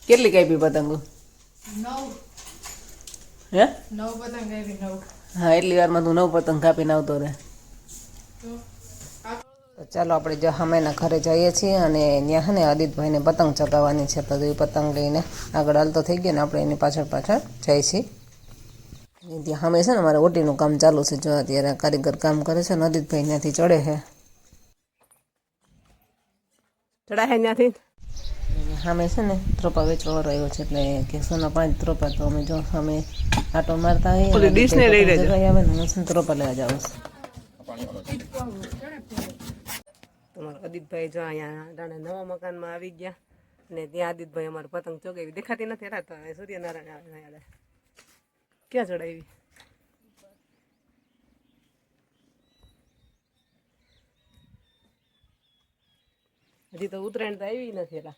કેટલી કાપી પતંગો? 9. હે 9 પતંગ કાપી 9. હા, એટલી વારમાં તું 9 પતંગ કાપીને આવતો રહે. તો તો ચાલો આપણે જો સામેના ઘરે જઈએ છીએ અને ત્યાં છે ને આદિત્યભાઈને પતંગ ચગાવવાની છે. તો એ પતંગ લઈને આગળ હાલતો થઈ ગયો ને આપણે એની પાછળ પાછળ જઈએ છીએ. ત્યાં સામે છે ને મારે ઓટીનું કામ ચાલુ છે. જો અત્યારે કારીગર કામ કરે છે ને આદિત્યભાઈ ત્યાંથી ચડે છે. ચડાય ત્યાંથી સામે છે ને ત્રોપા વેચવાવાળો આવ્યો છે એટલે કે સોના 5 ત્રોપા. તો અમે જો સામે આટો મારતા આવીએ આવે ને ત્રોપા લેવા જાવ છે. તમારા આદિત્યભાઈ જો અહીંયા દાણા નવા મકાનમાં આવી ગયા અને ત્યાં આદિત્યભાઈ અમારે પતંગ ચગાવી દેખાતી નથી. રાતા સૂર્યનારાયણ ક્યાં ચડાવી? હજી તો ઉત્તરાયણ તો આવી નથી. એલા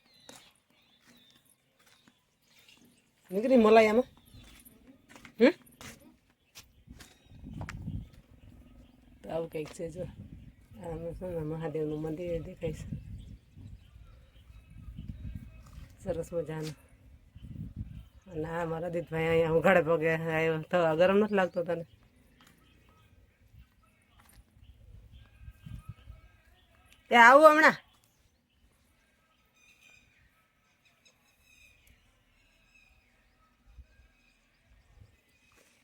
નીકળી મલાયામાં તો આવું કંઈક છે. જો મહાદેવનું મંદિર દેખાય છે સરસ મજાનું. અને આ મારા આદિત્યભાઈ અહીંયા ઉઘાડે પગે આવ્યો. થવા ગરમ નથી લાગતો તને? એ આવું હમણાં.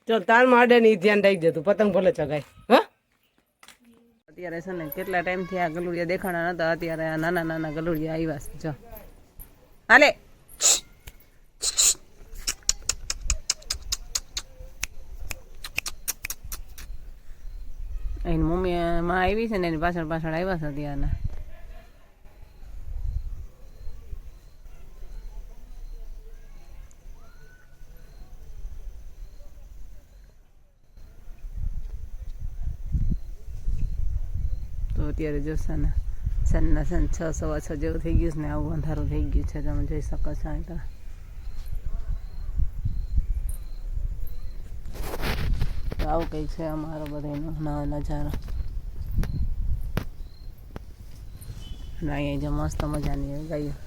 ચાલ તારમાં અડે નહીં, ધ્યાન રાખજે તું. પતંગ ભલે ચગાય. હા, અત્યારે છે ને કેટલા ટાઈમથી આ ગલુડિયા દેખાણા નતા. અત્યારે આ નાના નાના ગલુડિયા આવ્યા છે. જો હાલે એની મમ્મી માં આવી છે ને એની પાછળ પાછળ આવ્યા છે અત્યારના. તો અત્યારે જોશે ને સાંજના 6 સવા 6 જેવું થઈ ગયું છે ને આવું અંધારું થઈ ગયું છે. તમે જોઈ શકો છો. અહીં તો આવું કંઈક છે અમારો બધાનો નવો નજારો. અને અહીંયા જો મસ્ત મજાની ગાયો.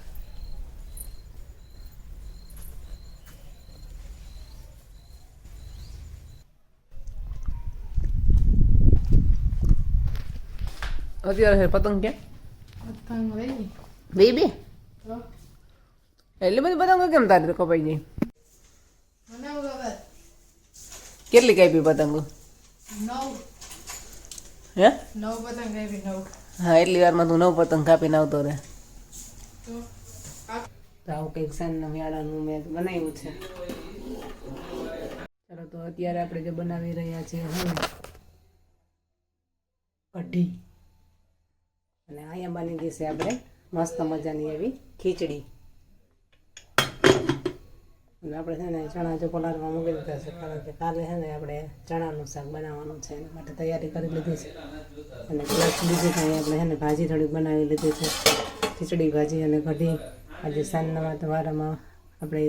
અત્યારે પતંગ ક્યાં? પતંગ લઈ બે તો એટલી બધી પતંગો કેમ તારી કપાઈ જાય? બનાવ ખબર. કેટલી કાપી પતંગો? 9. હે 9 પતંગ કાપી 9. હા, એટલી વારમાં તું 9 પતંગ કાપીને આવતો રહે. તો આવું કંઈક સાંજના મેળાનું મેં બનાવ્યું છે. ચાલો તો અત્યારે આપણે જે બનાવી રહ્યા છીએ કઢી. અને અહીંયા બની ગઈ છે આપણે મસ્ત મજાની એવી ખીચડી. અને આપણે છે ને ચણા જો પલાળવા મૂકી દીધા છે કારણ કે કાલે છે ને આપણે ચણાનું શાક બનાવવાનું છે. એના માટે તૈયારી કરી લીધી છે. અને પ્લસ બીજી કાંઈ આપણે છે ને ભાજી થોડીક બનાવી લીધી છે. ખીચડી ભાજી અને કઢી. આજે સાંજના વારામાં આપણે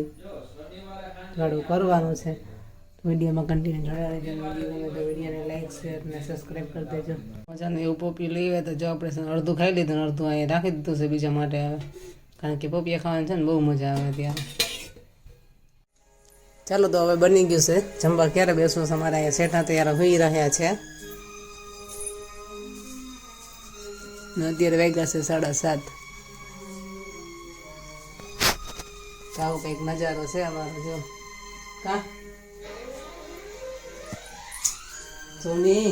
થોડું કરવાનું છે. વિડીયોમાં કન્ટિન્યુ જોડાઈ રહેજો. વિડીયો તો વિડીયોને લાઈક શેર અને સબસ્ક્રાઈબ કરી દેજો. મજાનું એવું પોપિયું લઈએ તો જો આપણે અડધું ખાઈ લીધું ને અડધું અહીંયા રાખી દીધું છે બીજા માટે હવે. કારણ કે પોપિયા ખાવાની છે ને બહુ મજા આવે ત્યારે. ચાલો તો હવે બની ગયું છે. જમવા ક્યારે બેસવું છે? અમારે અહીંયા શેઠા તૈયાર હોઈ રહ્યા છે. અત્યારે વાગ્યા છે 7:30. તો આવો કંઈક નજારો છે અમારો. જો કા સોની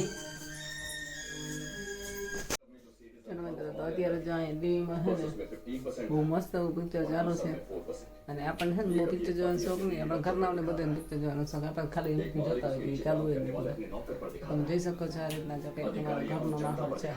અત્યારે જો અહીંયા ટીવીમાં છે ને બહુ મસ્ત એવું પિક્ચર ચાલુ છે. અને આપણને છે ને બહુ પિક્ચર જોવાનો શોખ નહીં. આપણા ઘરના બધાને પિક્ચર જોવાનો શોખ. આપણે ખાલી જોતા હોય ટીવી ચાલુ હોય બધા. તમે જોઈ શકો છો આ રીતના જો કંઈક તમારા ઘરનો માહોલ છે.